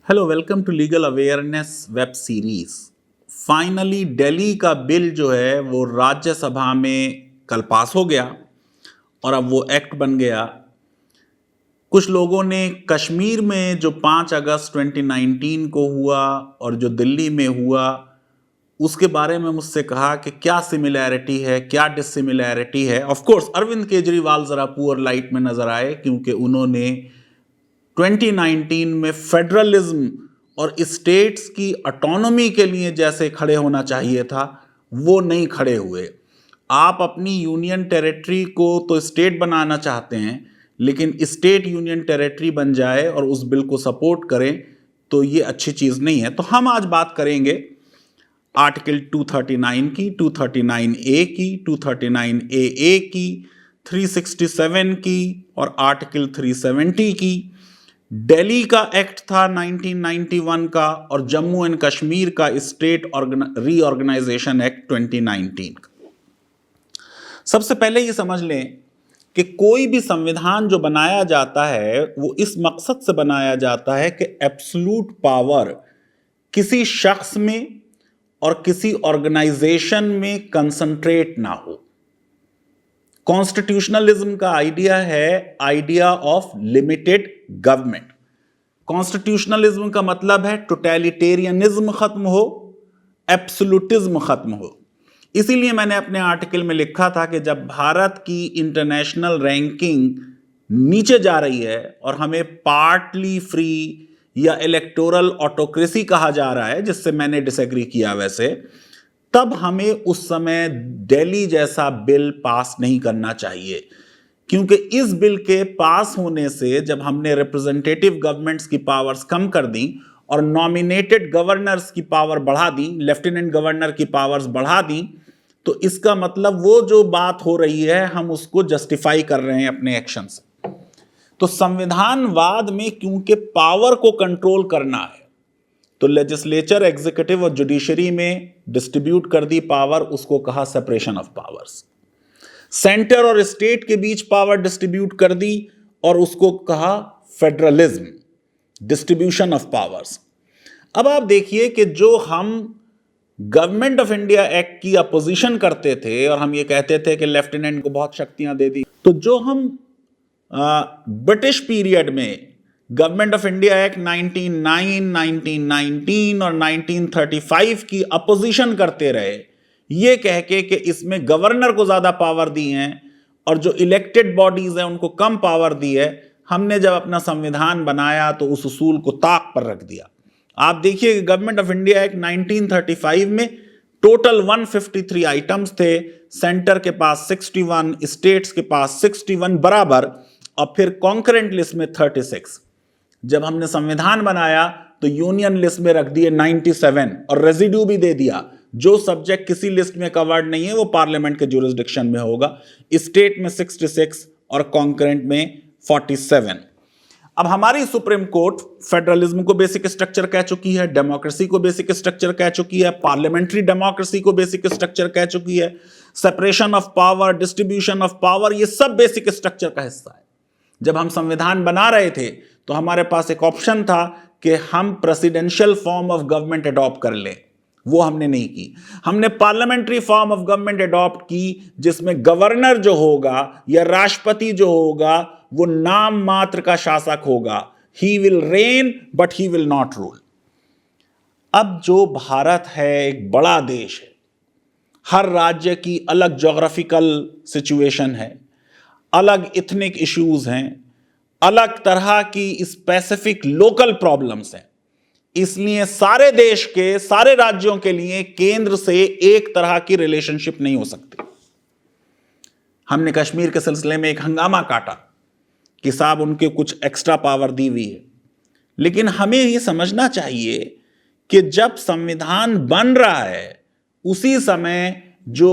Hello, welcome to legal awareness web series. Finally Delhi का bill जो है वो राज्यसभा में कल पास हो गया और अब वो एक्ट बन गया। कुछ लोगों ने कश्मीर में जो 5 अगस्त 2019 को हुआ और जो दिल्ली में हुआ उसके बारे में मुझसे कहा कि क्या सिमिलैरिटी है, क्या डिसिमिलैरिटी है। ऑफ कोर्स अरविंद केजरीवाल ज़रा पुअर लाइट में नज़र आए क्योंकि उन्होंने 2019 में फेडरलिज्म और स्टेट्स की ऑटोनॉमी के लिए जैसे खड़े होना चाहिए था वो नहीं खड़े हुए। आप अपनी यूनियन टेरिटरी को तो स्टेट बनाना चाहते हैं, लेकिन स्टेट यूनियन टेरिटरी बन जाए और उस बिल को सपोर्ट करें तो ये अच्छी चीज़ नहीं है। तो हम आज बात करेंगे आर्टिकल 239 की, 239A की, 239AA की, 367 की और आर्टिकल 370 की। दिल्ली का एक्ट था 1991 का और जम्मू एंड कश्मीर का स्टेट रीऑर्गेनाइजेशन एक्ट 2019 का। सबसे पहले ये समझ लें कि कोई भी संविधान जो बनाया जाता है वो इस मकसद से बनाया जाता है कि एब्सोल्यूट पावर किसी शख्स में और किसी ऑर्गेनाइजेशन में कंसंट्रेट ना हो। कॉन्स्टिट्यूशनलिज्म का आइडिया है idea of limited government. Constitutionalism का मतलब है टोटलिटेरियनिज्म खत्म हो, एब्सोल्यूटिज्म खत्म हो। इसीलिए मैंने अपने आर्टिकल में लिखा था कि जब भारत की इंटरनेशनल रैंकिंग नीचे जा रही है और हमें पार्टली फ्री या इलेक्टोरल ऑटोक्रेसी कहा जा रहा है, जिससे मैंने डिसएग्री किया वैसे, तब हमें उस समय दिल्ली जैसा बिल पास नहीं करना चाहिए। क्योंकि इस बिल के पास होने से जब हमने रिप्रेजेंटेटिव गवर्नमेंट्स की पावर्स कम कर दी और नॉमिनेटेड गवर्नर्स की पावर बढ़ा दी, लेफ्टिनेंट गवर्नर की पावर्स बढ़ा दी, तो इसका मतलब वो जो बात हो रही है हम उसको जस्टिफाई कर रहे हैं अपने एक्शन से। तो संविधानवाद में क्योंकि पावर को कंट्रोल करना है तो लेजिस्लेचर, एग्जीक्यूटिव और जुडिशरी में डिस्ट्रीब्यूट कर दी पावर, उसको कहा सेपरेशन ऑफ पावर्स। सेंटर और स्टेट के बीच पावर डिस्ट्रीब्यूट कर दी और उसको कहा फेडरलिज्म, डिस्ट्रीब्यूशन ऑफ पावर्स। अब आप देखिए कि जो हम गवर्नमेंट ऑफ इंडिया एक्ट की अपोजिशन करते थे और हम ये कहते थे कि लेफ्टिनेंट को बहुत शक्तियां दे दी, तो जो हम ब्रिटिश पीरियड में गवर्नमेंट ऑफ इंडिया एक्ट 1909, 1919 और 1935 की अपोजिशन करते रहे, ये कह के कि इसमें गवर्नर को ज़्यादा पावर दी हैं और जो इलेक्टेड बॉडीज़ हैं उनको कम पावर दी है। हमने जब अपना संविधान बनाया तो उस उसूल को ताक पर रख दिया। आप देखिए कि गवर्नमेंट ऑफ इंडिया एक्ट 1935 में टोटल 153 आइटम्स थे, सेंटर के पास 61, स्टेट्स के पास 61 बराबर, और फिर कॉन्करेंट लिस्ट में 36। जब हमने संविधान बनाया तो यूनियन लिस्ट में रख दिए 97 और रेजिड्यू भी दे दिया, जो सब्जेक्ट किसी लिस्ट में कवर्ड नहीं है वो पार्लियामेंट के जुरिस्डिक्शन में होगा। स्टेट में 66 और कॉन्करेंट में 47। अब हमारी सुप्रीम कोर्ट फेडरलिज्म को बेसिक स्ट्रक्चर कह चुकी है, डेमोक्रेसी को बेसिक स्ट्रक्चर कह चुकी है, पार्लियामेंट्री डेमोक्रेसी को बेसिक स्ट्रक्चर कह चुकी है, separation of power, distribution of power, ये सब बेसिक स्ट्रक्चर का हिस्सा है। जब हम संविधान बना रहे थे तो हमारे पास एक ऑप्शन था कि हम presidential form of government adopt कर लें, वो हमने नहीं की। हमने parliamentary form of government adopt की, जिसमें गवर्नर जो होगा या राष्ट्रपति जो होगा वो नाम मात्र का शासक होगा। He will rain but he will not rule. अब जो भारत है एक बड़ा देश है, हर राज्य की अलग ज्योग्राफिकल सिचुएशन है, अलग इथनिक इश्यूज हैं, अलग तरह की स्पेसिफिक लोकल प्रॉब्लम्स हैं। इसलिए सारे देश के सारे राज्यों के लिए केंद्र से एक तरह की रिलेशनशिप नहीं हो सकती। हमने कश्मीर के सिलसिले में एक हंगामा काटा कि साहब उनके कुछ एक्स्ट्रा पावर दी हुई है, लेकिन हमें यह समझना चाहिए कि जब संविधान बन रहा है उसी समय जो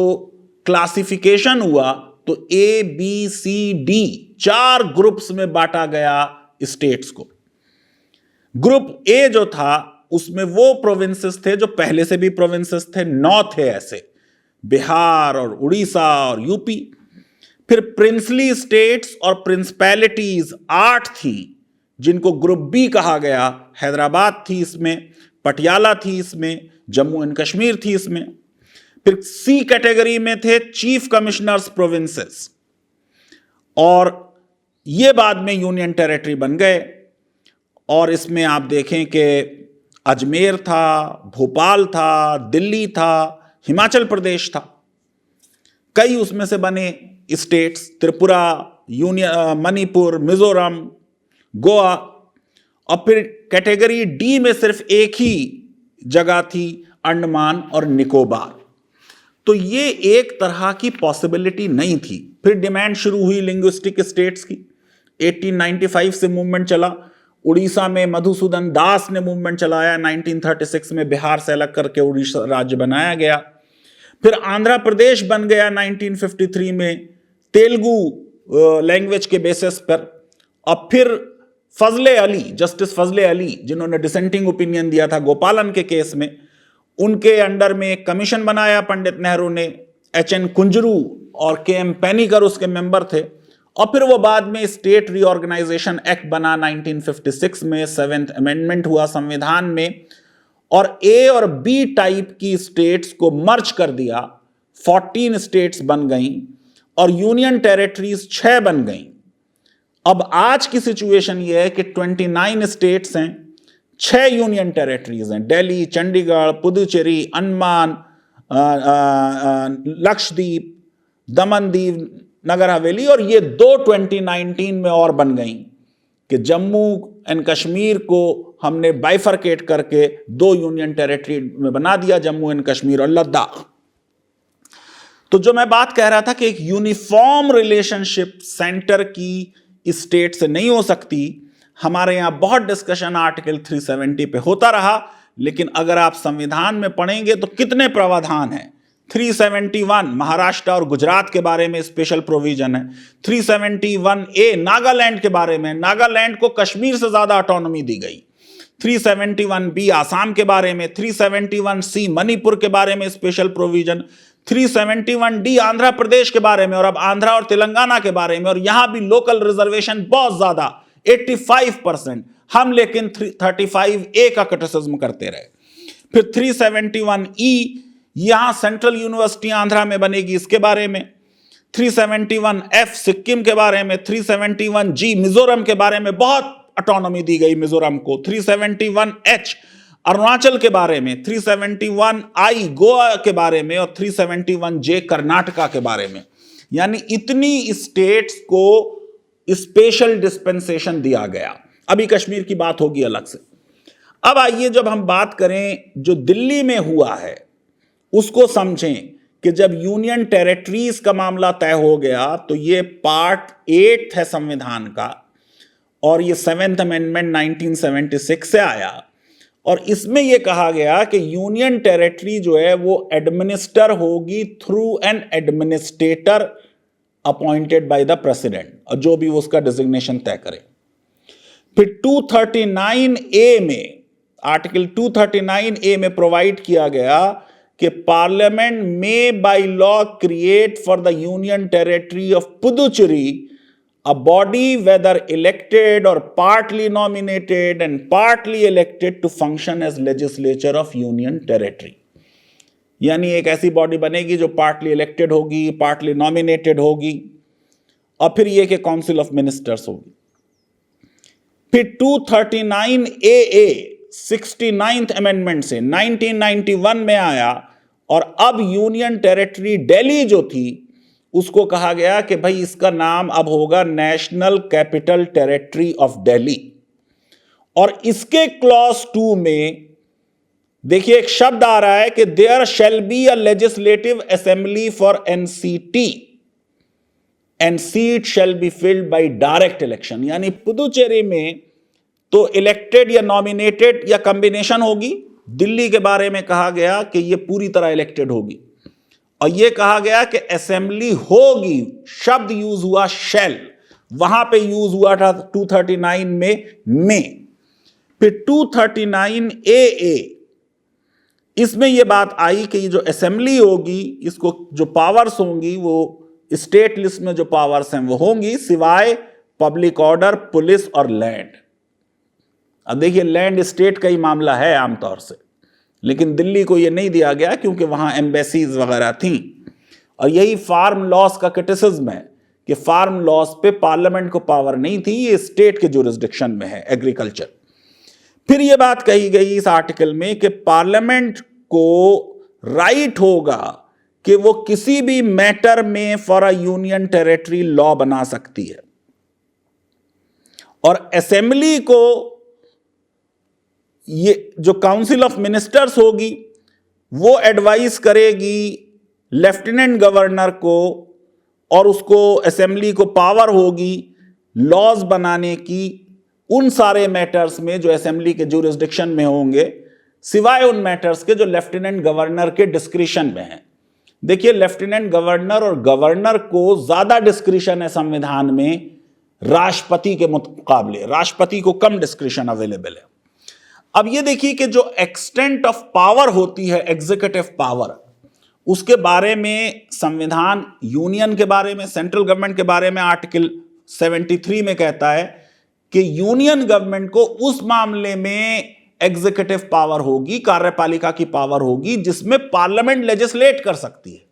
क्लासिफिकेशन हुआ तो A, B, C, D 4 groups में बांटा गया स्टेट्स को। ग्रुप ए जो था उसमें वो प्रोविंसेस थे जो पहले से भी प्रोविंसेस थे, 9 थे ऐसे, बिहार और उड़ीसा और यूपी। फिर प्रिंसली स्टेट्स और प्रिंसिपैलिटीज 8 थी, जिनको ग्रुप बी कहा गया, हैदराबाद थी इसमें, पटियाला थी इसमें, जम्मू एंड कश्मीर थी इसमें। फिर सी कैटेगरी में थे चीफ कमिश्नर्स प्रोविंसेस, और ये बाद में यूनियन टेरिटरी बन गए। और इसमें आप देखें कि अजमेर था, भोपाल था, दिल्ली था, हिमाचल प्रदेश था, कई उसमें से बने स्टेट्स, त्रिपुरा, मणिपुर, मिजोरम, गोवा। और फिर कैटेगरी डी में सिर्फ एक ही जगह थी, अंडमान और निकोबार। तो ये एक तरह की पॉसिबिलिटी नहीं थी। फिर डिमांड शुरू हुई लिंग्विस्टिक स्टेट्स की। 1895 से मूवमेंट चला। उड़ीसा में मधुसूदन दास ने मूवमेंट चलाया। 1936 में बिहार से अलग करके उड़ीसा राज्य बनाया गया। फिर आंध्र प्रदेश बन गया 1953 में तेलुगु लैंग्वेज के बेसिस पर। और फिर फजले अली, जस्टिस फजले अली, जिन्होंने डिसेंटिंग ओपिनियन दिया था गोपालन के केस में, उनके अंडर में एक कमीशन बनाया पंडित नेहरू ने। HN कुंजरू और KM पेनिकर उसके मेंबर थे। और फिर वो बाद में स्टेट रीऑर्गेनाइजेशन एक्ट बना 1956 में, 7th अमेंडमेंट हुआ संविधान में, और A और B टाइप की स्टेट्स को मर्ज कर दिया। 14 स्टेट्स बन गईं और यूनियन टेरिटरीज 6 बन गईं। अब आज की सिचुएशन ये है कि 29 स्टेट्स हैं, 6 यूनियन टेरिटरीज हैं, दिल्ली, चंडीगढ़, पुदुचेरी, अंडमान, लक्षद्वीप, दमन दीव, नगर हवेली, और ये 2 2019 में और बन गई कि जम्मू एंड कश्मीर को हमने बाइफरकेट करके 2 यूनियन टेरिटरी में बना दिया, जम्मू एंड कश्मीर और लद्दाख। तो जो मैं बात कह रहा था कि एक यूनिफॉर्म रिलेशनशिप सेंटर की स्टेट से नहीं हो सकती, हमारे यहां बहुत डिस्कशन आर्टिकल 370 पे होता रहा, लेकिन अगर आप संविधान में पढ़ेंगे तो कितने प्रावधान हैं। 371 महाराष्ट्र और गुजरात के बारे में स्पेशल प्रोविजन है। 371A नागालैंड के बारे में, नागालैंड को कश्मीर से ज्यादा ऑटोनॉमी दी गई। 371B आसाम के बारे में, 371C मणिपुर के बारे में special provision, 371D Andhra Pradesh के बारे में, और अब आंध्रा और तेलंगाना के बारे में। और यहां भी लोकल रिजर्वेशन बहुत ज्यादा, 85%। हम लेकिन 35A का क्रिटिसिज्म करते रहे। फिर 371E यहां सेंट्रल यूनिवर्सिटी आंध्रा में बनेगी, इसके बारे में। 371F सिक्किम के बारे में, 371G मिजोरम के बारे में, बहुत ऑटोनॉमी दी गई मिजोरम को। 371H अरुणाचल के बारे में, 371I गोवा के बारे में, और 371J कर्नाटका के बारे में। यानी इतनी स्टेट्स को स्पेशल डिस्पेंसेशन दिया गया। अभी कश्मीर की बात होगी अलग से। अब आइए जब हम बात करें जो दिल्ली में हुआ है उसको समझें कि जब यूनियन टेरिटरीज का मामला तय हो गया तो ये पार्ट 8 है संविधान का, और ये 7th अमेंडमेंट 1976 से आया, और इसमें यह कहा गया कि यूनियन टेरिटरी जो है वो एडमिनिस्टर होगी through an administrator appointed by the president, और जो भी उसका डिजिग्नेशन तय करे। फिर 239A में, आर्टिकल 239A में प्रोवाइड किया गया कि पार्लियामेंट में by law create for the union territory of Puducherry a body whether elected or partly nominated and partly elected to function as legislature of union territory। यानी एक ऐसी बॉडी बनेगी जो पार्टली इलेक्टेड होगी, पार्टली नॉमिनेटेड होगी, और फिर ये कि काउंसिल ऑफ मिनिस्टर्स होगी। फिर 239AA 69th अमेंडमेंट से 1991 में आया, और अब यूनियन टेरिटरी दिल्ली जो थी उसको कहा गया कि भाई इसका नाम अब होगा national capital territory of Delhi. और इसके क्लॉज 2 में देखिए एक शब्द आ रहा है कि there shall be a legislative assembly for NCT and seat shall be filled by direct election. यानी पुदुचेरी में तो इलेक्टेड या नॉमिनेटेड या कॉम्बिनेशन होगी, दिल्ली के बारे में कहा गया कि यह पूरी तरह इलेक्टेड होगी, और यह कहा गया कि असेंबली होगी। शब्द यूज हुआ शैल, वहां पे यूज हुआ था 239 में। फिर 239AA इसमें यह बात आई कि ये जो असेंबली होगी, इसको जो पावर्स होंगी वो स्टेट लिस्ट में जो पावर्स हैं वो होंगी, सिवाय पब्लिक ऑर्डर, पुलिस और लैंड। अब देखिए, लैंड स्टेट का ही मामला है आमतौर से, लेकिन दिल्ली को ये नहीं दिया गया क्योंकि वहां एम्बेसीज वगैरह थी। और यही फार्म लॉस का क्रिटिसिज्म है कि फार्म लॉस पे पार्लियामेंट को पावर नहीं थी, ये स्टेट के जुरिस्डिक्शन में है एग्रीकल्चर। फिर ये बात कही गई इस आर्टिकल में कि पार्लियामेंट को राइट होगा कि वो किसी भी मैटर में for a union territory law बना सकती है, और असेंबली को, ये जो काउंसिल ऑफ मिनिस्टर्स होगी, वो एडवाइस करेगी लेफ्टिनेंट गवर्नर को, और उसको असेंबली को पावर होगी लॉज बनाने की उन सारे मैटर्स में जो असेंबली के जुरिस्डिक्शन में होंगे, सिवाय उन मैटर्स के जो लेफ्टिनेंट गवर्नर के डिस्क्रिशन में हैं। देखिए, लेफ्टिनेंट गवर्नर और गवर्नर को ज्यादा डिस्क्रिशन है संविधान में राष्ट्रपति के मुकाबले, राष्ट्रपति को कम डिस्क्रिशन अवेलेबल है। अब ये देखिए कि जो एक्सटेंट ऑफ पावर होती है, एग्जीक्यूटिव पावर, उसके बारे में संविधान यूनियन के बारे में, सेंट्रल गवर्नमेंट के बारे में आर्टिकल 73 में कहता है कि यूनियन गवर्नमेंट को उस मामले में एग्जीक्यूटिव पावर होगी, कार्यपालिका की पावर होगी, जिसमें पार्लियामेंट लेजिस्लेट कर सकती है।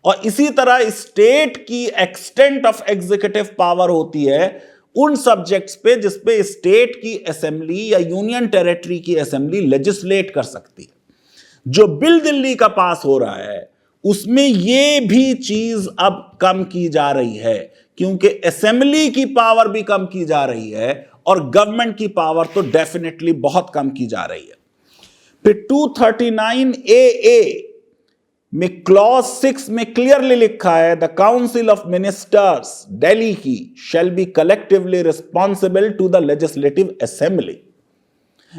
और इसी तरह स्टेट की एक्सटेंट ऑफ एग्जीक्यूटिव पावर होती है उन सब्जेक्ट्स पे जिसपे स्टेट की असेंबली या यूनियन टेरिटरी की असेंबली लेजिस्लेट कर सकती है। जो बिल दिल्ली का पास हो रहा है उसमें ये भी चीज अब कम की जा रही है, क्योंकि असेंबली की पावर भी कम की जा रही है और गवर्नमेंट की पावर तो डेफिनेटली बहुत कम की जा रही है। फिर 239AA में क्लॉज 6 में क्लियरली लिखा है, the council of ministers Delhi की shall be collectively responsible to the legislative assembly.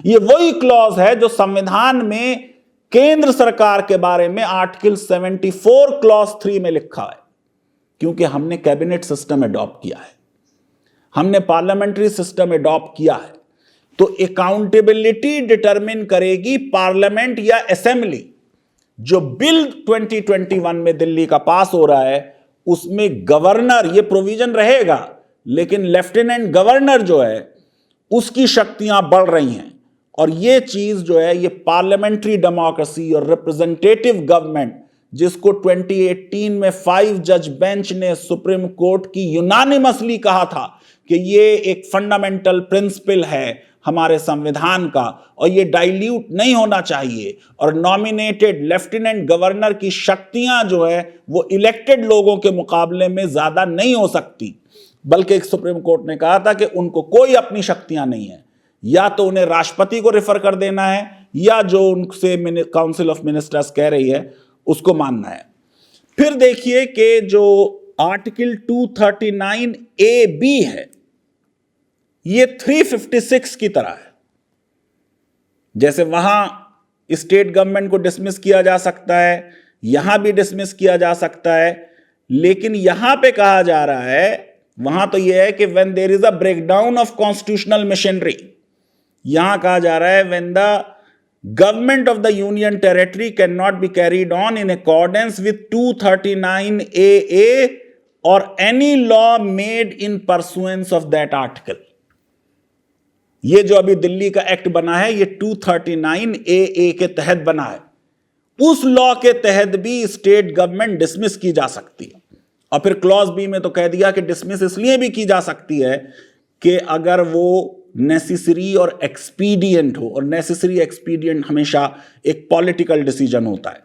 ये वही क्लॉज है जो संविधान में केंद्र सरकार के बारे में आर्टिकल 74 क्लॉज 3 में लिखा है, क्योंकि हमने कैबिनेट सिस्टम अडॉप्ट किया है, हमने पार्लियामेंट्री सिस्टम अडॉप्ट किया है, तो अकाउंटेबिलिटी डिटरमिन करेगी पार्लियामेंट या असेंबली। जो बिल 2021 में दिल्ली का पास हो रहा है उसमें गवर्नर, ये प्रोविजन रहेगा, लेकिन लेफ्टिनेंट गवर्नर जो है उसकी शक्तियां बढ़ रही हैं। और ये चीज जो है, ये पार्लियामेंट्री डेमोक्रेसी और रिप्रेजेंटेटिव गवर्नमेंट, जिसको 2018 में 5 जज बेंच ने सुप्रीम कोर्ट की यूनानिमसली कहा था कि ये एक फंडामेंटल प्रिंसिपल है हमारे संविधान का और ये डाइल्यूट नहीं होना चाहिए, और नॉमिनेटेड लेफ्टिनेंट गवर्नर की शक्तियां जो है वो इलेक्टेड लोगों के मुकाबले में ज्यादा नहीं हो सकती, बल्कि सुप्रीम कोर्ट ने कहा था कि उनको कोई अपनी शक्तियां नहीं है, या तो उन्हें राष्ट्रपति को रेफर कर देना है या जो उनसे काउंसिल ऑफ मिनिस्टर्स कह रही है उसको मानना है। फिर देखिए कि जो आर्टिकल 239AB है ये 356 की तरह है। जैसे वहां स्टेट गवर्नमेंट को डिसमिस किया जा सकता है, यहां भी डिसमिस किया जा सकता है, लेकिन यहां पे कहा जा रहा है, वहां तो यह है कि when there is a breakdown of constitutional machinery, यहां कहा जा रहा है when the government of the union territory can not be carried on in accordance with 239AA और any law made in pursuance of that article. ये जो अभी दिल्ली का एक्ट बना है ये 239AA के तहत बना है, उस लॉ के तहत भी स्टेट गवर्नमेंट डिसमिस की जा सकती है। और फिर क्लॉज बी में तो कह दिया कि डिसमिस इसलिए भी की जा सकती है कि अगर वो नेसेसरी और एक्सपीडिएंट हो, और नेसेसरी एक्सपीडिएंट हमेशा एक पॉलिटिकल डिसीजन होता है।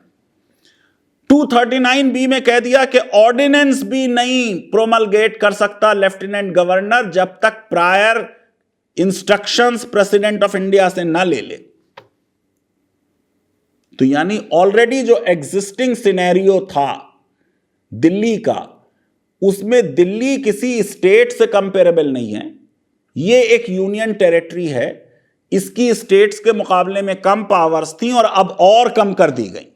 239B में कह दिया कि ऑर्डिनेंस भी नहीं प्रोमलगेट कर सकता लेफ्टिनेंट गवर्नर जब तक prior instructions president of India से ना ले ले। तो यानी ऑलरेडी जो एग्जिस्टिंग सिनेरियो था दिल्ली का, उसमें दिल्ली किसी स्टेट से कंपेरेबल नहीं है, ये एक यूनियन टेरिटरी है, इसकी स्टेट्स के मुकाबले में कम पावर्स थी और अब और कम कर दी गई।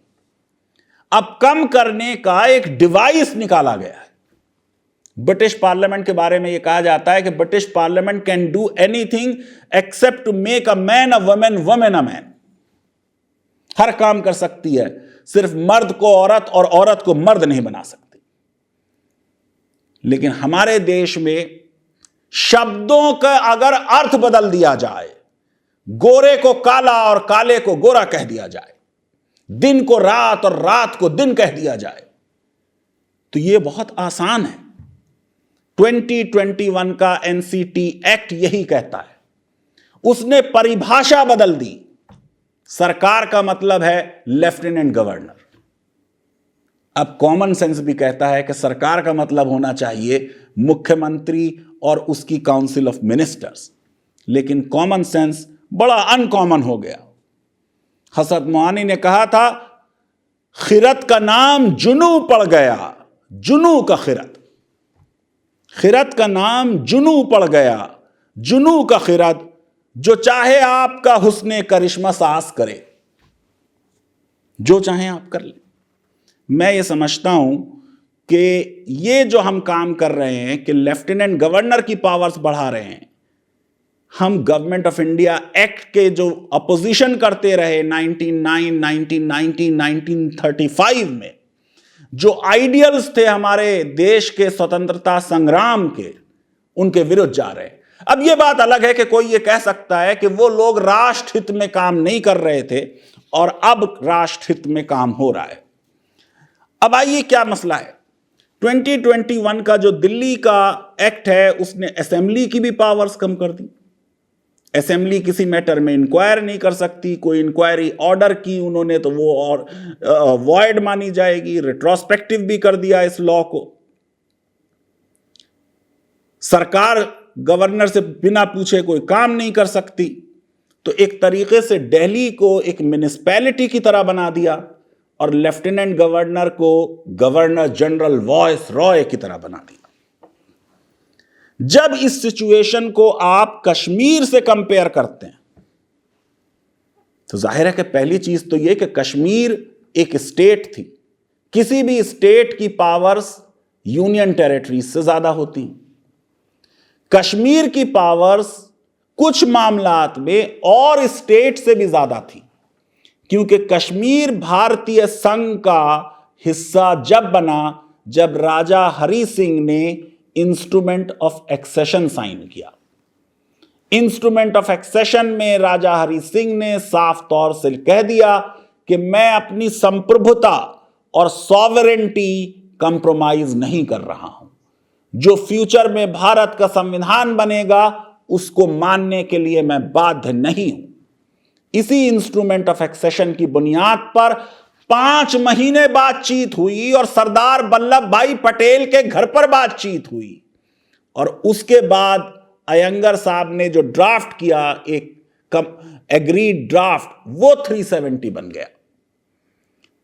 अब कम करने का एक डिवाइस निकाला गया है। ब्रिटिश पार्लियामेंट के बारे में यह कहा जाता है कि British parliament can do anything except to make a man a woman, woman a man. हर काम कर सकती है, सिर्फ मर्द को औरत और औरत को मर्द नहीं बना सकती। लेकिन हमारे देश में शब्दों का अगर अर्थ बदल दिया जाए गोरे को काला और काले को गोरा कह दिया जाए, दिन को रात और रात को दिन कह दिया जाए, तो यह बहुत आसान है। 2021 का एनसीटी एक्ट यही कहता है। उसने परिभाषा बदल दी। सरकार का मतलब है लेफ्टिनेंट गवर्नर। अब कॉमन सेंस भी कहता है कि सरकार का मतलब होना चाहिए मुख्यमंत्री और उसकी काउंसिल ऑफ मिनिस्टर्स, लेकिन कॉमन सेंस बड़ा अनकॉमन हो गया। हसरत मोहानी ने कहा था, खिरत का नाम जुनू पड़ गया, जुनू का खिरत, खिरत का नाम जुनू पड़ गया, जुनू का खिरत, जो चाहे आपका हुस्ने करिश्मा सास करे, जो चाहे आप कर ले। मैं ये समझता हूं कि ये जो हम काम कर रहे हैं कि लेफ्टिनेंट गवर्नर की पावर्स बढ़ा रहे हैं, हम गवर्नमेंट ऑफ इंडिया एक्ट के जो अपोजिशन करते रहे 1909, 1990, 1935 में, जो आइडियल्स थे हमारे देश के स्वतंत्रता संग्राम के, उनके विरुद्ध जा रहे हैं। अब यह बात अलग है कि कोई यह कह सकता है कि वो लोग राष्ट्र हित में काम नहीं कर रहे थे और अब राष्ट्र हित में काम हो रहा है। अब आइए क्या मसला है। 2021 का जो दिल्ली का एक्ट है, उसने असेंबली की भी पावर्स कम कर दी। असेंबली किसी मैटर में इंक्वायर नहीं कर सकती। कोई इंक्वायरी ऑर्डर की उन्होंने तो वो और वॉइड मानी जाएगी। रिट्रोस्पेक्टिव भी कर दिया इस लॉ को। सरकार गवर्नर से बिना पूछे कोई काम नहीं कर सकती। तो एक तरीके से दिल्ली को एक म्युनिसिपैलिटी की तरह बना दिया और लेफ्टिनेंट गवर्नर को गवर्नर जनरल वॉइस रॉय की तरह बना दिया। जब इस सिचुएशन को आप कश्मीर से कंपेयर करते हैं तो जाहिर है कि पहली चीज तो यह कि कश्मीर एक स्टेट थी। किसी भी स्टेट की पावर्स यूनियन टेरिटरीज से ज्यादा होती। कश्मीर की पावर्स कुछ मामलात में और स्टेट से भी ज्यादा थी, क्योंकि कश्मीर भारतीय संघ का हिस्सा जब बना जब राजा हरि सिंह ने इंस्ट्रूमेंट ऑफ एक्सेशन साइन किया। इंस्ट्रूमेंट ऑफ एक्सेशन में राजा हरि सिंह ने साफ तौर से कह दिया कि मैं अपनी संप्रभुता और सॉवरेंटी कंप्रोमाइज नहीं कर रहा हूं। जो फ्यूचर में भारत का संविधान बनेगा उसको मानने के लिए मैं बाध्य नहीं हूं। इसी इंस्ट्रूमेंट ऑफ एक्सेशन की बुनियाद पर 5 महीने बातचीत हुई और सरदार वल्लभ भाई पटेल के घर पर बातचीत हुई और उसके बाद अयंगर साहब ने जो ड्राफ्ट किया, एक एग्रीड ड्राफ्ट, वो 370 बन गया।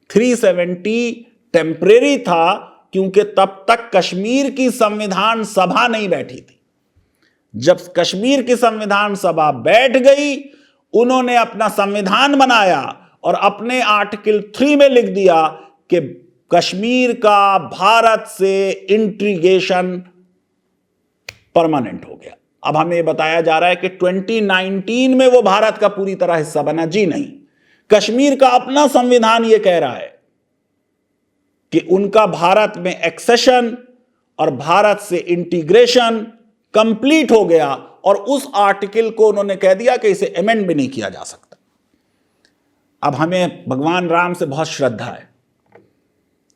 370 टेम्परेरी था क्योंकि तब तक कश्मीर की संविधान सभा नहीं बैठी थी। जब कश्मीर की संविधान सभा बैठ गई, उन्होंने अपना संविधान बनाया और अपने आर्टिकल 3 में लिख दिया कि कश्मीर का भारत से इंटीग्रेशन परमानेंट हो गया। अब हमें बताया जा रहा है कि 2019 में वो भारत का पूरी तरह हिस्सा बना। जी नहीं, कश्मीर का अपना संविधान यह कह रहा है कि उनका भारत में एक्सेशन और भारत से इंटीग्रेशन कंप्लीट हो गया और उस आर्टिकल को उन्होंने कह दिया कि इसे अमेंड भी नहीं किया जा सकता। अब हमें भगवान राम से बहुत श्रद्धा है।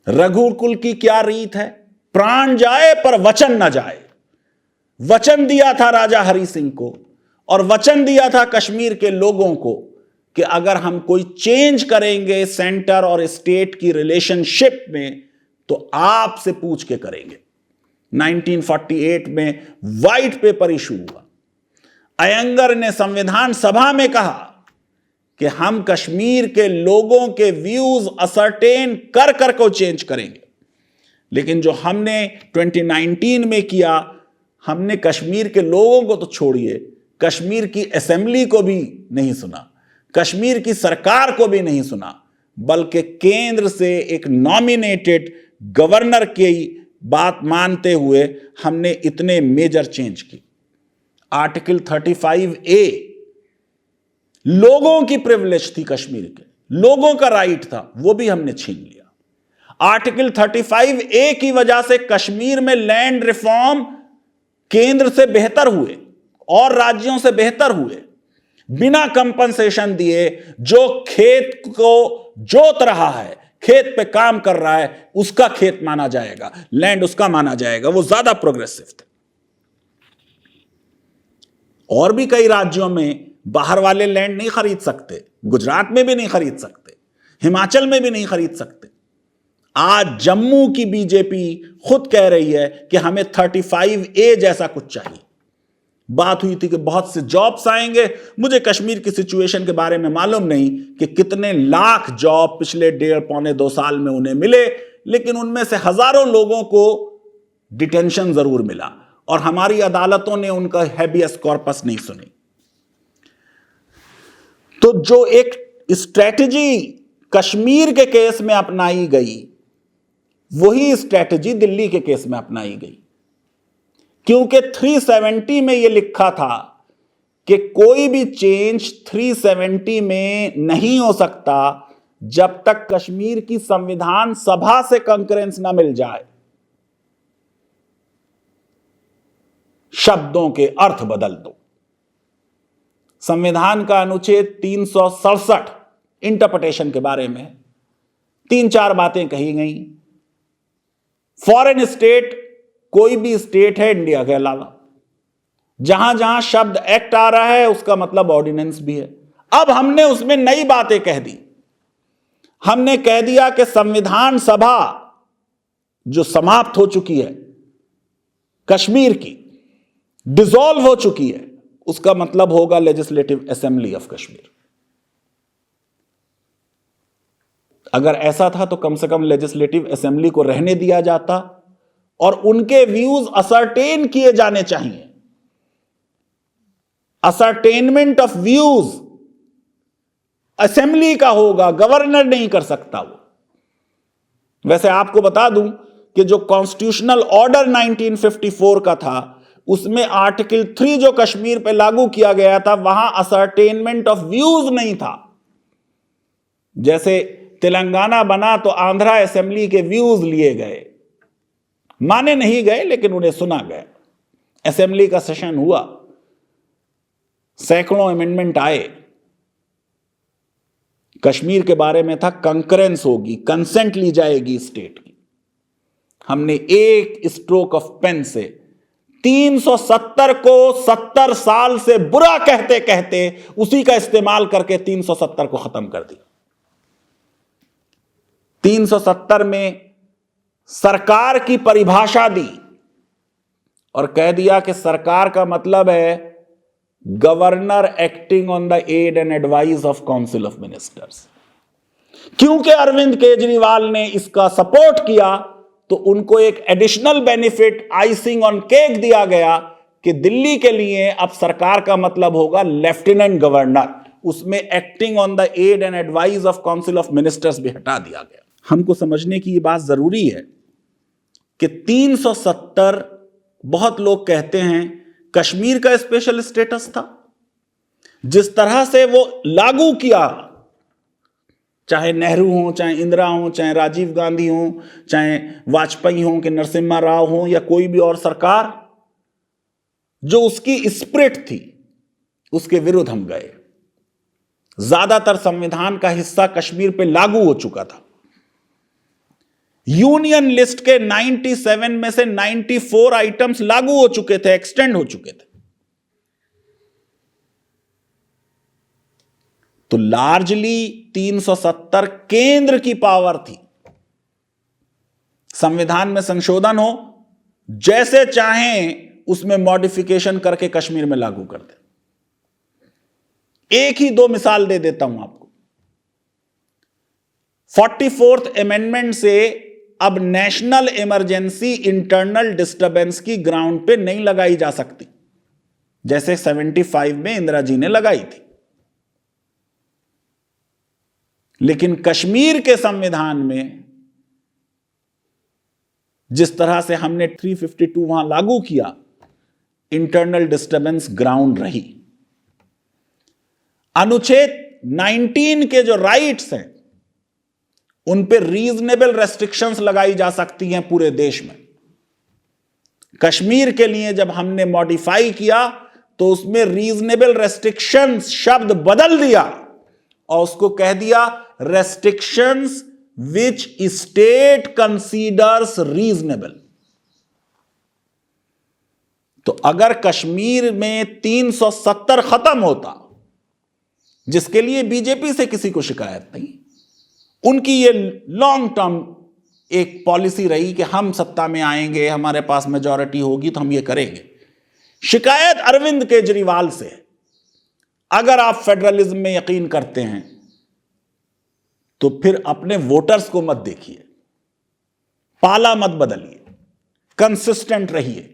रघुकुल की क्या रीत है? प्राण जाए पर वचन न जाए। वचन दिया था राजा हरि सिंह को और वचन दिया था कश्मीर के लोगों को कि अगर हम कोई चेंज करेंगे सेंटर और स्टेट की रिलेशनशिप में तो आपसे पूछ के करेंगे। 1948 में व्हाइट पेपर इशू हुआ। अयंगर ने संविधान सभा में कहा कि हम कश्मीर के लोगों के व्यूज असरटेन कर कर को चेंज करेंगे। लेकिन जो हमने 2019 में किया, हमने कश्मीर के लोगों को तो छोड़िए, कश्मीर की असेंबली को भी नहीं सुना, कश्मीर की सरकार को भी नहीं सुना, बल्कि केंद्र से एक नॉमिनेटेड गवर्नर की बात मानते हुए हमने इतने मेजर चेंज की। आर्टिकल 35A लोगों की प्रिविलेज थी, कश्मीर के लोगों का राइट था, वो भी हमने छीन लिया। आर्टिकल 35A की वजह से कश्मीर में लैंड रिफॉर्म केंद्र से बेहतर हुए और राज्यों से बेहतर हुए। बिना कंपनसेशन दिए जो खेत को जोत रहा है, खेत पे काम कर रहा है, उसका खेत माना जाएगा, लैंड उसका माना जाएगा। वो ज्यादा प्रोग्रेसिव थे। और भी कई राज्यों में बाहर वाले लैंड नहीं खरीद सकते, गुजरात में भी नहीं खरीद सकते, हिमाचल में भी नहीं खरीद सकते। आज जम्मू की बीजेपी खुद कह रही है कि हमें 35A जैसा कुछ चाहिए। बात हुई थी कि बहुत से जॉब्स आएंगे। मुझे कश्मीर की सिचुएशन के बारे में मालूम नहीं कि कितने लाख जॉब पिछले 1.5-2 साल में उन्हें मिले, लेकिन उनमें से हजारों लोगों को डिटेंशन जरूर मिला और हमारी अदालतों ने उनका हैबियस कॉर्पस नहीं सुनी। तो जो एक स्ट्रैटेजी कश्मीर के केस में अपनाई गई, वही स्ट्रैटेजी दिल्ली के केस में अपनाई गई, क्योंकि 370 में यह लिखा था कि कोई भी चेंज 370 में नहीं हो सकता जब तक कश्मीर की संविधान सभा से कंकरेंस ना मिल जाए। शब्दों के अर्थ बदल दो। संविधान का अनुच्छेद 367 इंटरप्रिटेशन के बारे में 3-4 बातें कही गई। फॉरेन स्टेट कोई भी स्टेट है इंडिया के अलावा, जहां जहां शब्द एक्ट आ रहा है उसका मतलब ऑर्डिनेंस भी है। अब हमने उसमें नई बातें कह दी। हमने कह दिया कि संविधान सभा जो समाप्त हो चुकी है कश्मीर की, डिसॉल्व हो चुकी है, उसका मतलब होगा लेजिस्लेटिव असेंबली ऑफ कश्मीर। अगर ऐसा था तो कम से कम लेजिस्लेटिव असेंबली को रहने दिया जाता और उनके व्यूज असरटेन किए जाने चाहिए। असरटेनमेंट ऑफ व्यूज असेंबली का होगा, गवर्नर नहीं कर सकता वो। वैसे आपको बता दूं कि जो कॉन्स्टिट्यूशनल ऑर्डर 1954 का था, उसमें आर्टिकल 3 जो कश्मीर पे लागू किया गया था, वहां असरटेनमेंट ऑफ व्यूज नहीं था। जैसे तेलंगाना बना तो आंध्रा असेंबली के व्यूज लिए गए, माने नहीं गए लेकिन उन्हें सुना गया। असेंबली का सेशन हुआ, सैकड़ों अमेंडमेंट आए। कश्मीर के बारे में था कंकरेंस होगी, कंसेंट ली जाएगी स्टेट की। हमने एक स्ट्रोक ऑफ पेन से 370 को 70 साल से बुरा कहते कहते उसी का इस्तेमाल करके 370 को खत्म कर दिया। 370 में सरकार की परिभाषा दी और कह दिया कि सरकार का मतलब है governor acting on the aid and advice of council of ministers. क्योंकि अरविंद केजरीवाल ने इसका सपोर्ट किया तो उनको एक additional benefit, icing on cake दिया गया कि दिल्ली के लिए अब सरकार का मतलब होगा लेफ्टिनेंट गवर्नर। उसमें acting on the aid and advice of council of ministers भी हटा दिया गया। हमको समझने की यह बात जरूरी है कि 370 बहुत लोग कहते हैं कश्मीर का स्पेशल स्टेटस था। जिस तरह से वो लागू किया, चाहे नेहरू हो, चाहे इंदिरा हो, चाहे राजीव गांधी हो, चाहे वाजपेयी हो कि नरसिम्हा राव हो या कोई भी और सरकार, जो उसकी स्पिरिट थी उसके विरुद्ध हम गए। ज्यादातर संविधान का हिस्सा कश्मीर पे लागू हो चुका था। यूनियन लिस्ट के 97 में से 94 आइटम्स लागू हो चुके थे, एक्सटेंड हो चुके थे। तो लार्जली 370 केंद्र की पावर थी। संविधान में संशोधन हो, जैसे चाहें उसमें मॉडिफिकेशन करके कश्मीर में लागू कर दे। एक ही 2 मिसाल दे देता हूं आपको। 44th अमेंडमेंट से अब नेशनल इमरजेंसी इंटरनल डिस्टरबेंस की ग्राउंड पे नहीं लगाई जा सकती, जैसे 75 में इंदिरा जी ने लगाई थी। लेकिन कश्मीर के संविधान में जिस तरह से हमने 352 वहां लागू किया, इंटरनल डिस्टरबेंस ग्राउंड रही। अनुच्छेद 19 के जो राइट्स हैं उन पे रीजनेबल रेस्ट्रिक्शंस लगाई जा सकती हैं पूरे देश में। कश्मीर के लिए जब हमने मॉडिफाई किया तो उसमें रीजनेबल रेस्ट्रिक्शंस शब्द बदल दिया और उसको कह दिया restrictions which state considers reasonable. तो अगर कश्मीर में 370 खत्म होता, जिसके लिए बीजेपी से किसी को शिकायत नहीं, उनकी ये लॉन्ग टर्म एक पॉलिसी रही कि हम सत्ता में आएंगे, हमारे पास मेजॉरिटी होगी तो हम ये करेंगे। शिकायत अरविंद केजरीवाल से है। अगर आप फेडरलिज्म में यकीन करते हैं तो फिर अपने वोटर्स को मत देखिए, पाला मत बदलिए, कंसिस्टेंट रहिए।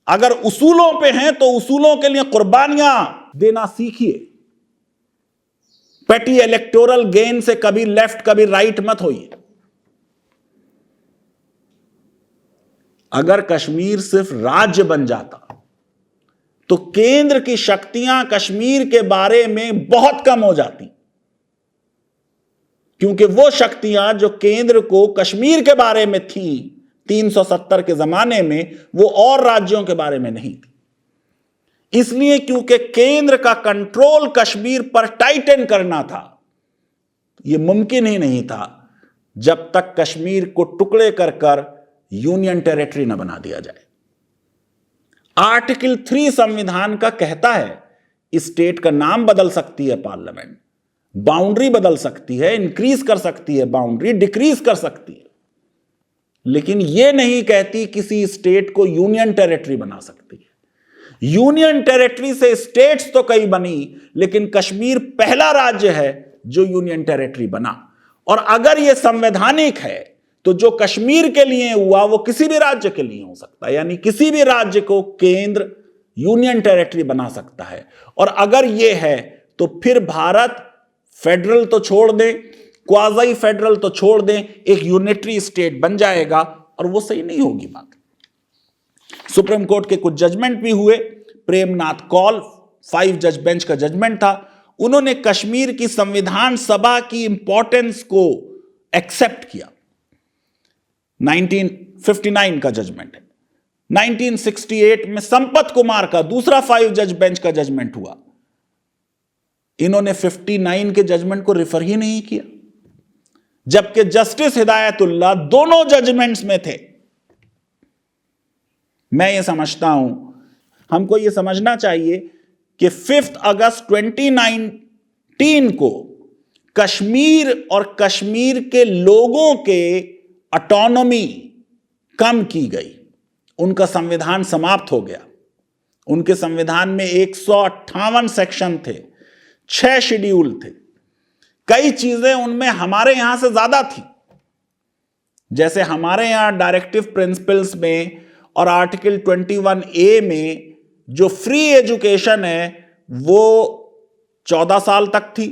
अगर उसूलों पे हैं तो उसूलों के लिए कुर्बानियां देना सीखिए। पेटी इलेक्टोरल गेन से कभी लेफ्ट कभी राइट मत होइए। अगर कश्मीर सिर्फ राज्य बन जाता तो केंद्र की शक्तियां कश्मीर के बारे में बहुत कम हो जाती, क्योंकि वो शक्तियां जो केंद्र को कश्मीर के बारे में थी 370 के जमाने में, वो और राज्यों के बारे में नहीं थी। इसलिए क्योंकि केंद्र का कंट्रोल कश्मीर पर टाइटन करना था, यह मुमकिन ही नहीं था जब तक कश्मीर को टुकड़े कर यूनियन टेरिटरी न बना दिया जाए। आर्टिकल 3 संविधान का कहता है स्टेट का नाम बदल सकती है पार्लियामेंट, बाउंड्री बदल सकती है, इंक्रीज कर सकती है बाउंड्री, डिक्रीज कर सकती है, लेकिन यह नहीं कहती किसी स्टेट को यूनियन टेरिटरी बना सकती है। यूनियन टेरिटरी से स्टेट्स तो कई बनी, लेकिन कश्मीर पहला राज्य है जो यूनियन टेरिटरी बना। और अगर यह संवैधानिक है तो जो कश्मीर के लिए हुआ वो किसी भी राज्य के लिए हो सकता है, यानी किसी भी राज्य को केंद्र यूनियन टेरिटरी बना सकता है। और अगर यह है तो फिर भारत फेडरल तो छोड़ दें, क्वाज़ी फेडरल तो छोड़ दें, एक यूनिटरी स्टेट बन जाएगा और वो सही नहीं होगी बात। सुप्रीम कोर्ट के कुछ जजमेंट भी हुए। प्रेमनाथ कौल 5 जज बेंच का जजमेंट था। उन्होंने कश्मीर की संविधान सभा की इंपॉर्टेंस को एक्सेप्ट किया। 1959 का जजमेंट है। 1968 में संपत कुमार का दूसरा 5 जज बेंच का जजमेंट हुआ। इन्होंने 59 के जजमेंट को रिफर ही नहीं किया, जबकि जस्टिस हिदायतुल्लाह दोनों जजमेंट्स में थे। मैं ये समझता हूं, हमको ये समझना चाहिए कि 5 अगस्त 2019 को कश्मीर और कश्मीर के लोगों के ऑटोनॉमी कम की गई, उनका संविधान समाप्त हो गया। उनके संविधान में 158 सेक्शन थे, 6 शेड्यूल थे। कई चीजें उनमें हमारे यहां से ज्यादा थी, जैसे हमारे यहां डायरेक्टिव प्रिंसिपल्स में और आर्टिकल 21A में जो फ्री एजुकेशन है वो 14 साल तक थी।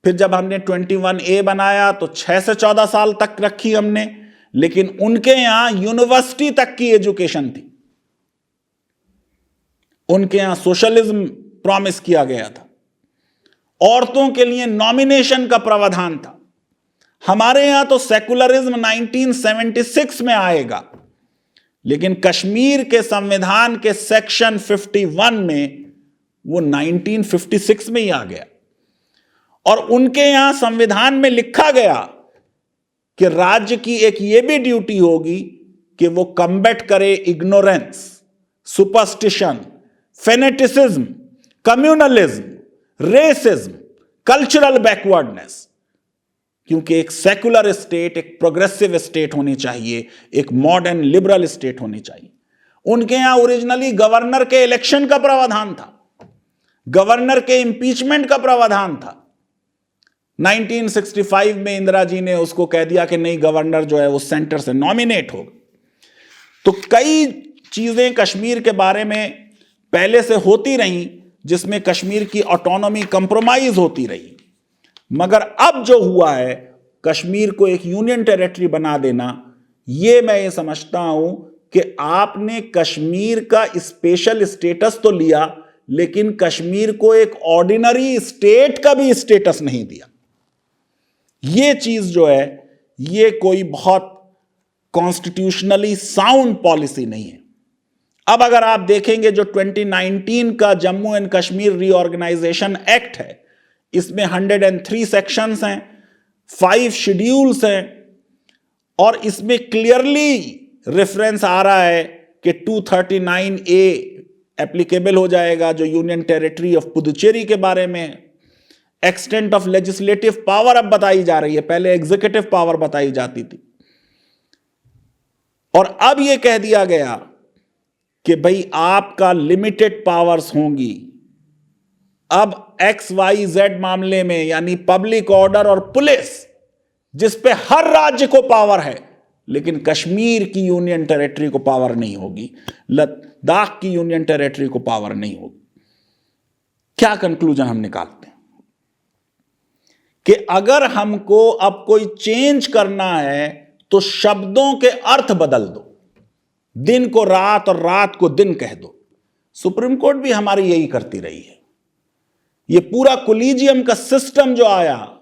फिर जब हमने 21A बनाया तो 6 से 14 साल तक रखी हमने, लेकिन उनके यहां यूनिवर्सिटी तक की एजुकेशन थी। उनके यहां सोशलिज्म प्रॉमिस किया गया था। औरतों के लिए नॉमिनेशन का प्रावधान था। हमारे यहां तो सेकुलरिज्म 1976 में आएगा, लेकिन कश्मीर के संविधान के सेक्शन 51 में वो 1956 में ही आ गया। और उनके यहां संविधान में लिखा गया कि राज्य की एक ये भी ड्यूटी होगी कि वो कम्बैट करे ignorance, superstition, fanaticism, communalism, racism, cultural backwardness. क्योंकि एक सेकुलर स्टेट, एक प्रोग्रेसिव स्टेट होनी चाहिए, एक मॉडर्न लिबरल स्टेट होनी चाहिए। उनके यहां ओरिजिनली गवर्नर के इलेक्शन का प्रावधान था, गवर्नर के इंपीचमेंट का प्रावधान था। 1965 में इंदिरा जी ने उसको कह दिया कि नहीं, गवर्नर जो है वो सेंटर से नॉमिनेट होगा। तो कई चीजें कश्मीर के बारे में पहले से होती रहीं जिसमें कश्मीर की ऑटोनॉमी कंप्रोमाइज होती रही, मगर अब जो हुआ है कश्मीर को एक यूनियन टेरिटरी बना देना, यह मैं ये समझता हूं कि आपने कश्मीर का स्पेशल स्टेटस तो लिया, लेकिन कश्मीर को एक ऑर्डिनरी स्टेट का भी स्टेटस नहीं दिया। यह चीज जो है ये कोई बहुत कॉन्स्टिट्यूशनली साउंड पॉलिसी नहीं है। अब अगर आप देखेंगे जो 2019 का Jammu and Kashmir reorganisation act है, इसमें 103 सेक्शंस हैं, 5 शेड्यूल्स हैं, और इसमें क्लियरली रेफरेंस आ रहा है कि 239A एप्लीकेबल हो जाएगा जो यूनियन टेरिटरी ऑफ पुदुचेरी के बारे में। एक्सटेंट ऑफ लेजिस्लेटिव पावर अब बताई जा रही है, पहले एग्जीक्यूटिव पावर बताई जाती थी, और अब यह कह दिया गया कि भाई आपका लिमिटेड पावर्स होंगी। अब XYZ मामले में, यानी पब्लिक ऑर्डर और पुलिस, जिस पे हर राज्य को पावर है, लेकिन कश्मीर की यूनियन टेरिटरी को पावर नहीं होगी, लद्दाख की यूनियन टेरिटरी को पावर नहीं होगी। क्या कंक्लूजन हम निकालते हैं कि अगर हमको अब कोई चेंज करना है तो शब्दों के अर्थ बदल दो, दिन को रात और रात को दिन कह दो। सुप्रीम कोर्ट भी हमारी यही करती रही है। ये पूरा कोलिजियम का सिस्टम जो आया,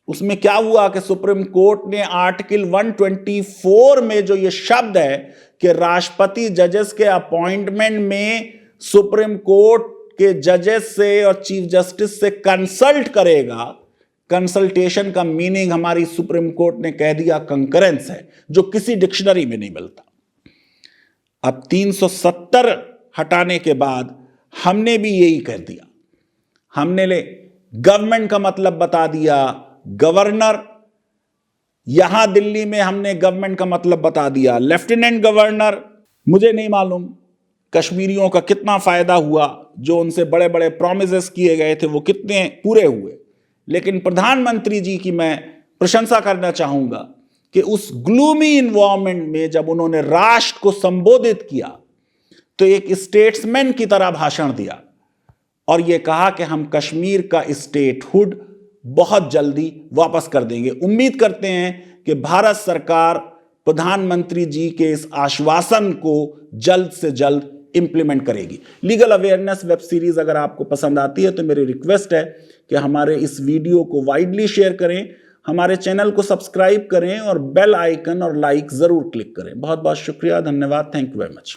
उसमें क्या हुआ कि सुप्रीम कोर्ट ने आर्टिकल 124 में जो ये शब्द है कि राष्ट्रपति जजेस के अपॉइंटमेंट में सुप्रीम कोर्ट के जजेस से और चीफ जस्टिस से कंसल्ट करेगा, कंसल्टेशन का मीनिंग हमारी सुप्रीम कोर्ट ने कह दिया कंकरेंस है, जो किसी डिक्शनरी में नहीं मिलता। अब 370 हटाने के बाद हमने भी यही कह दिया। हमने गवर्नमेंट का मतलब बता दिया गवर्नर, यहां दिल्ली में हमने गवर्नमेंट का मतलब बता दिया लेफ्टिनेंट गवर्नर। मुझे नहीं मालूम कश्मीरियों का कितना फायदा हुआ, जो उनसे बड़े बड़े प्रॉमिसेस किए गए थे वो कितने पूरे हुए, लेकिन प्रधानमंत्री जी की मैं प्रशंसा करना चाहूंगा कि उस ग्लूमी इन्वायरमेंट में जब उन्होंने राष्ट्र को संबोधित किया तो एक स्टेट्समैन की तरह भाषण दिया और यह कहा कि हम कश्मीर का स्टेटहुड बहुत जल्दी वापस कर देंगे। उम्मीद करते हैं कि भारत सरकार प्रधानमंत्री जी के इस आश्वासन को जल्द से जल्द इंप्लीमेंट करेगी। लीगल अवेयरनेस वेब सीरीज अगर आपको पसंद आती है तो मेरी रिक्वेस्ट है कि हमारे इस वीडियो को वाइडली शेयर करें, हमारे चैनल को सब्सक्राइब करें और बेल आइकन और लाइक जरूर क्लिक करें। बहुत बहुत शुक्रिया, धन्यवाद, थैंक यू वेरी मच।